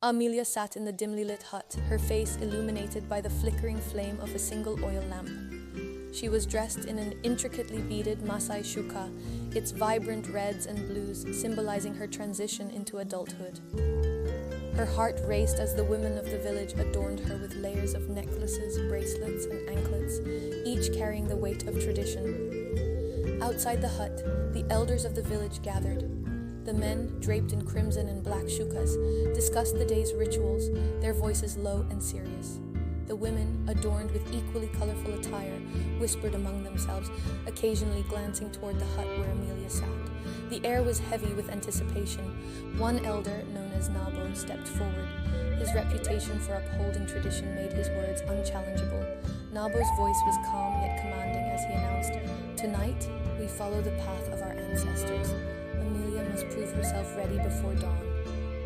Amelia sat in the dimly lit hut, her face illuminated by the flickering flame of a single oil lamp. She was dressed in an intricately beaded Masai shuka, its vibrant reds and blues symbolizing her transition into adulthood. Her heart raced as the women of the village adorned her with layers of necklaces, bracelets, and anklets, each carrying the weight of tradition. Outside the hut, the elders of the village gathered. The men, draped in crimson and black shukas, discussed the day's rituals, their voices low and serious. The women, adorned with equally colorful attire, whispered among themselves, occasionally glancing toward the hut where Amelia sat. The air was heavy with anticipation. One elder, known as Nabo, stepped forward. His reputation for upholding tradition made his words unchallengeable. Nabo's voice was calm yet commanding as he announced, "Tonight, we follow the path of our ancestors. Amelia must prove herself ready before dawn."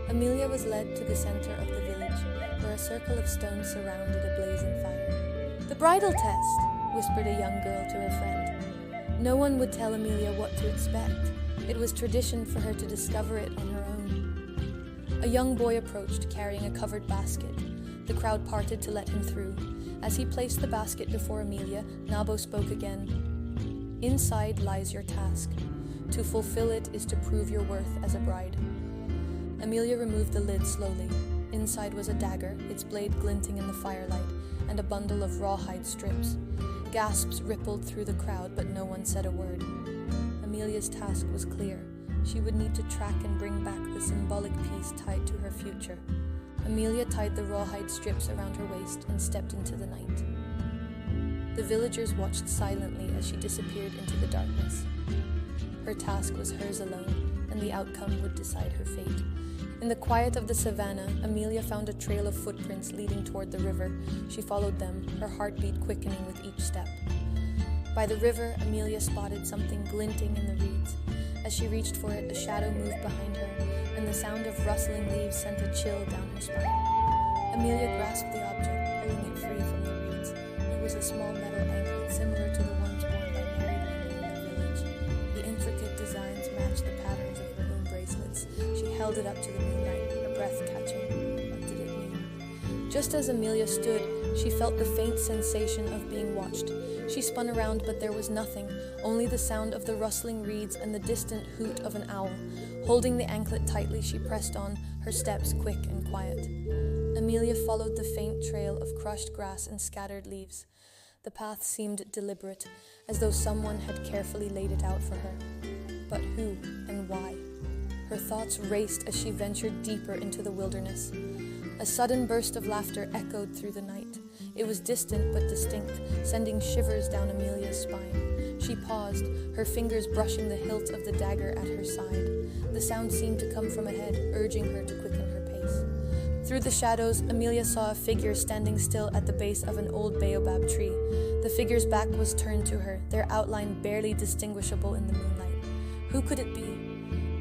Amelia was led to the center of the village, where a circle of stones surrounded a blazing fire. "The bridal test," whispered a young girl to her friend. No one would tell Amelia what to expect. It was tradition for her to discover it on her own. A young boy approached, carrying a covered basket. The crowd parted to let him through. As he placed the basket before Amelia, Nabo spoke again. "Inside lies your task. To fulfill it is to prove your worth as a bride." Amelia removed the lid slowly. Inside was a dagger, its blade glinting in the firelight, and a bundle of rawhide strips. Gasps rippled through the crowd, but no one said a word. Amelia's task was clear. She would need to track and bring back the symbolic piece tied to her future. Amelia tied the rawhide strips around her waist and stepped into the night. The villagers watched silently as she disappeared into the darkness. Her task was hers alone, and the outcome would decide her fate. In the quiet of the savannah, Amelia found a trail of footprints leading toward the river. She followed them, her heartbeat quickening with each step. By the river, Amelia spotted something glinting in the reeds. As she reached for it, a shadow moved behind her, and the sound of rustling leaves sent a chill down her spine. Amelia grasped the object, pulling it free from the reeds. It was a small metal anklet similar to the ones worn by married women in the village. The intricate designs matched the patterns of her own bracelets. She held it up to the moonlight, her breath catching. What did it mean? Just as Amelia stood, she felt the faint sensation of being watched. She spun around, but there was nothing, only the sound of the rustling reeds and the distant hoot of an owl. Holding the anklet tightly, she pressed on, her steps quick and quiet. Amelia followed the faint trail of crushed grass and scattered leaves. The path seemed deliberate, as though someone had carefully laid it out for her. But who and why? Her thoughts raced as she ventured deeper into the wilderness. A sudden burst of laughter echoed through the night. It was distant but distinct, sending shivers down Amelia's spine. She paused, her fingers brushing the hilt of the dagger at her side. The sound seemed to come from ahead, urging her to quicken her pace. Through the shadows, Amelia saw a figure standing still at the base of an old baobab tree. The figure's back was turned to her, their outline barely distinguishable in the moonlight. Who could it be?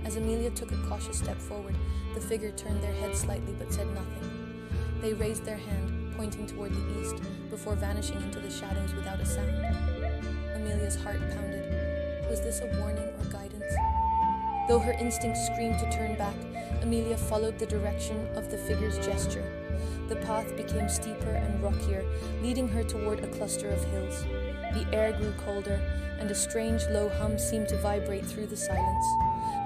As Amelia took a cautious step forward, the figure turned their head slightly but said nothing. They raised their hand, pointing toward the east, before vanishing into the shadows without a sound. Amelia's heart pounded. Was this a warning or guidance? Though her instinct screamed to turn back, Amelia followed the direction of the figure's gesture. The path became steeper and rockier, leading her toward a cluster of hills. The air grew colder, and a strange low hum seemed to vibrate through the silence.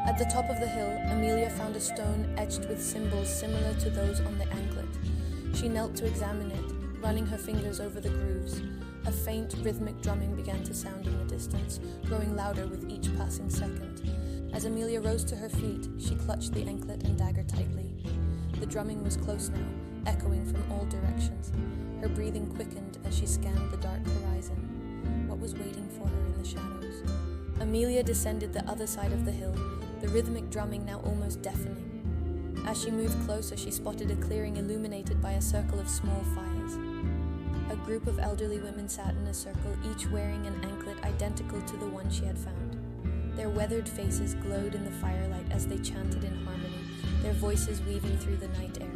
At the top of the hill, Amelia found a stone etched with symbols similar to those on the anklet. She knelt to examine it, running her fingers over the grooves. A faint, rhythmic drumming began to sound in the distance, growing louder with each passing second. As Amelia rose to her feet, she clutched the anklet and dagger tightly. The drumming was close now, echoing from all directions. Her breathing quickened as she scanned the dark horizon. What was waiting for her in the shadows? Amelia descended the other side of the hill, the rhythmic drumming now almost deafening. As she moved closer, she spotted a clearing illuminated by a circle of small fires. A group of elderly women sat in a circle, each wearing an anklet identical to the one she had found. Their weathered faces glowed in the firelight as they chanted in harmony, their voices weaving through the night air.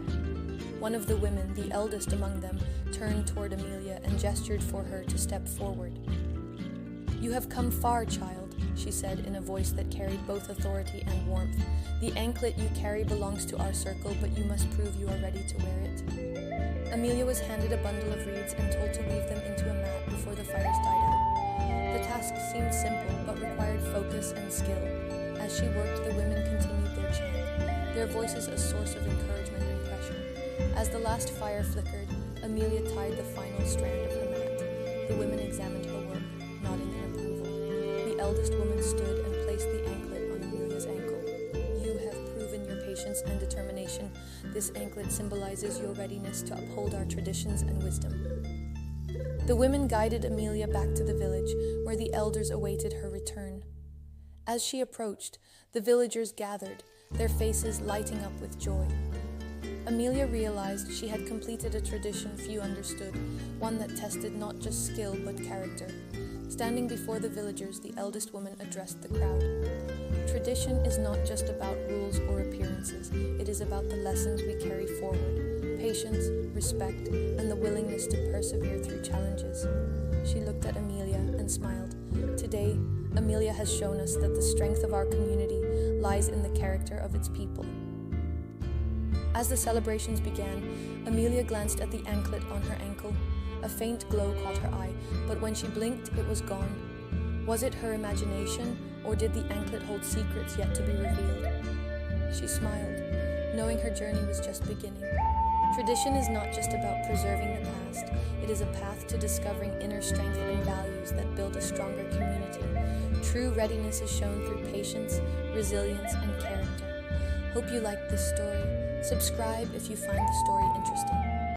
One of the women, the eldest among them, turned toward Amelia and gestured for her to step forward. "You have come far, child. she said in a voice that carried both authority and warmth. "The anklet you carry belongs to our circle, but you must prove you are ready to wear it." Amelia was handed a bundle of reeds and told to weave them into a mat before the fires died out. The task seemed simple, but required focus and skill. As she worked, the women continued their chant, their voices a source of encouragement and pressure. As the last fire flickered, Amelia tied the final strand of her mat. The women examined her work, nodding in approval. The eldest woman stood and placed the anklet on Amelia's ankle. "You have proven your patience and determination. This anklet symbolizes your readiness to uphold our traditions and wisdom." The women guided Amelia back to the village, where the elders awaited her return. As she approached, the villagers gathered, their faces lighting up with joy. Amelia realized she had completed a tradition few understood, one that tested not just skill but character. Standing before the villagers, the eldest woman addressed the crowd. "Tradition is not just about rules or appearances. It is about the lessons we carry forward: patience, respect, and the willingness to persevere through challenges." She looked at Amelia and smiled. "Today, Amelia has shown us that the strength of our community lies in the character of its people." As the celebrations began, Amelia glanced at the anklet on her ankle. A faint glow caught her eye, but when she blinked, it was gone. Was it her imagination, or did the anklet hold secrets yet to be revealed? She smiled, knowing her journey was just beginning. Tradition is not just about preserving the past. It is a path to discovering inner strength and values that build a stronger community. True readiness is shown through patience, resilience, and character. Hope you liked this story. Subscribe if you find the story interesting.